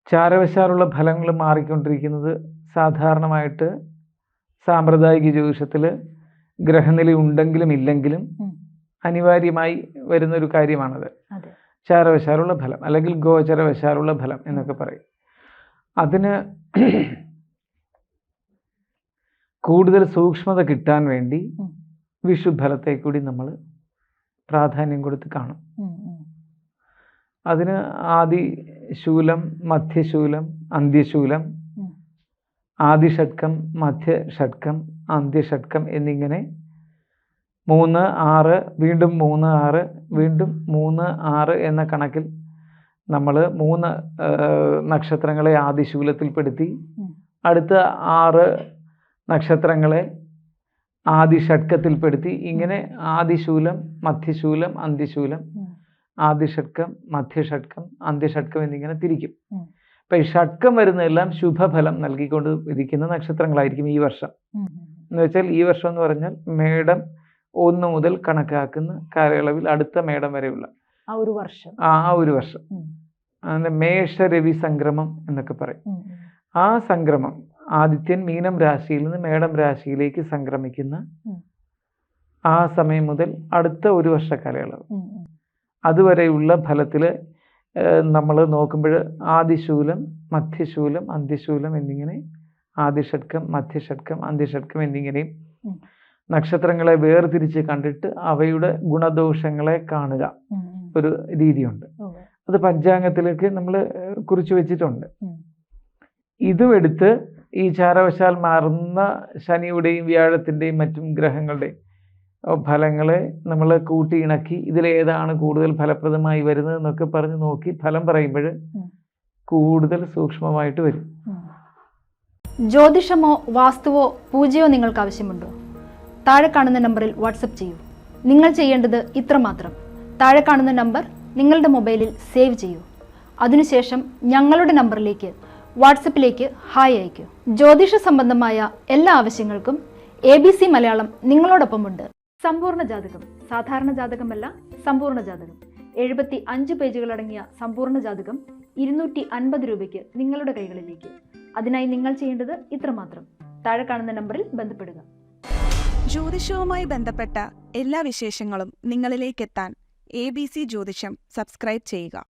ചാരവശാലുള്ള ഫലങ്ങൾ മാറിക്കൊണ്ടിരിക്കുന്നത് സാധാരണമായിട്ട് സാമ്പ്രദായിക ജ്യോതിഷത്തിൽ ഗ്രഹനില ഉണ്ടെങ്കിലും ഇല്ലെങ്കിലും അനിവാര്യമായി വരുന്നൊരു കാര്യമാണത്. ചാരവശാലുള്ള ഫലം അല്ലെങ്കിൽ ഗോചരവശാലുള്ള ഫലം എന്നൊക്കെ പറയും. അതിന് കൂടുതൽ സൂക്ഷ്മത കിട്ടാൻ വേണ്ടി വിഷുഫലത്തെ കൂടി നമ്മൾ പ്രാധാന്യം കൊടുത്ത് കാണും. അതിന് ആദിശൂലം, മധ്യശൂലം, അന്ത്യശൂലം, ആദിഷഡ്കം, മധ്യഷഡ്കം, അന്ത്യഷഡ്കം എന്നിങ്ങനെ 3, 6, വീണ്ടും 3, 6, വീണ്ടും 3, 6 എന്ന കണക്കിൽ നമ്മൾ 3 നക്ഷത്രങ്ങളെ ആദിശൂലത്തിൽപ്പെടുത്തി, അടുത്ത 6 നക്ഷത്രങ്ങളെ ആദിഷഡ്കത്തിൽപ്പെടുത്തി, ഇങ്ങനെ ആദിശൂലം, മധ്യശൂലം, അന്ത്യശൂലം, ആദിഷഡ്കം, മധ്യഷഡ്കം, അന്ത്യഷഡ്കം എന്നിങ്ങനെ തിരിക്കും. അപ്പം ഈ ഷഡ്കം വരുന്നതെല്ലാം ശുഭഫലം നൽകിക്കൊണ്ട് ഇരിക്കുന്ന നക്ഷത്രങ്ങളായിരിക്കും ഈ വർഷം. എന്ന് വെച്ചാൽ ഈ വർഷം എന്ന് പറഞ്ഞാൽ മേടം 1 മുതൽ കണക്കാക്കുന്ന കാലയളവിൽ അടുത്ത മേടം വരെയുള്ള ആ ഒരു വർഷം അതിന്റെ മേഷരവി സംക്രമം എന്നൊക്കെ പറയും. ആ സംക്രമം ആദിത്യൻ മീനം രാശിയിൽ നിന്ന് മേടം രാശിയിലേക്ക് സംക്രമിക്കുന്ന ആ സമയം മുതൽ അടുത്ത ഒരു വർഷ കാലയളവ് അതുവരെയുള്ള ഫലത്തിൽ നമ്മൾ നോക്കുമ്പോൾ ആദിശൂലം, മധ്യശൂലം, അന്ത്യശൂലം എന്നിങ്ങനെ ആദിഷഡ്കം, മധ്യഷഡ്കം, അന്ത്യഷഡ്കം എന്നിങ്ങനെയും നക്ഷത്രങ്ങളെ വേർതിരിച്ച് കണ്ടിട്ട് അവയുടെ ഗുണദോഷങ്ങളെ കാണുക ഒരു രീതിയുണ്ട്. അത് പഞ്ചാംഗത്തിലേക്ക് നമ്മൾ കുറിച്ച് വെച്ചിട്ടുണ്ട്. ഇതും എടുത്ത് ഈ ചാരവശാൽ മാറുന്ന ശനിയുടെയും വ്യാഴത്തിൻ്റെയും മറ്റും ഗ്രഹങ്ങളുടെയും ഫലങ്ങളെ നമ്മൾ കൂട്ടിയിണക്കി ഇതിലേതാണ് കൂടുതൽ ഫലപ്രദമായി വരുന്നത് എന്നൊക്കെ പറഞ്ഞ് നോക്കി ഫലം പറയുമ്പോൾ കൂടുതൽ സൂക്ഷ്മമായിട്ട് വരും. ജ്യോതിഷമോ വാസ്തുവോ പൂജയോ നിങ്ങൾക്ക് ആവശ്യമുണ്ടോ? താഴെ കാണുന്ന നമ്പറിൽ വാട്സപ്പ് ചെയ്യൂ. നിങ്ങൾ ചെയ്യേണ്ടത് ഇത്രമാത്രം: താഴെ കാണുന്ന നമ്പർ നിങ്ങളുടെ മൊബൈലിൽ സേവ് ചെയ്യൂ. അതിനുശേഷം ഞങ്ങളുടെ നമ്പറിലേക്ക് വാട്സപ്പിലേക്ക് ഹായ് അയക്കൂ. ജ്യോതിഷ സംബന്ധമായ എല്ലാ ആവശ്യങ്ങൾക്കും ABC മലയാളം നിങ്ങളോടൊപ്പമുണ്ട്. സമ്പൂർണ്ണ ജാതകം, സാധാരണ ജാതകമല്ല, സമ്പൂർണ്ണ ജാതകം. 75 പേജുകളടങ്ങിയ സമ്പൂർണ്ണ ജാതകം 250 രൂപയ്ക്ക് നിങ്ങളുടെ കൈകളിലേക്ക്. അതിനായി നിങ്ങൾ ചെയ്യേണ്ടത് ഇത്രമാത്രം: താഴെ കാണുന്ന നമ്പറിൽ ബന്ധപ്പെടുക. ജ്യോതിഷവുമായി ബന്ധപ്പെട്ട എല്ലാ വിശേഷങ്ങളും നിങ്ങളിലേക്കെത്താൻ ABC ജ്യോതിഷം സബ്സ്ക്രൈബ് ചെയ്യുക.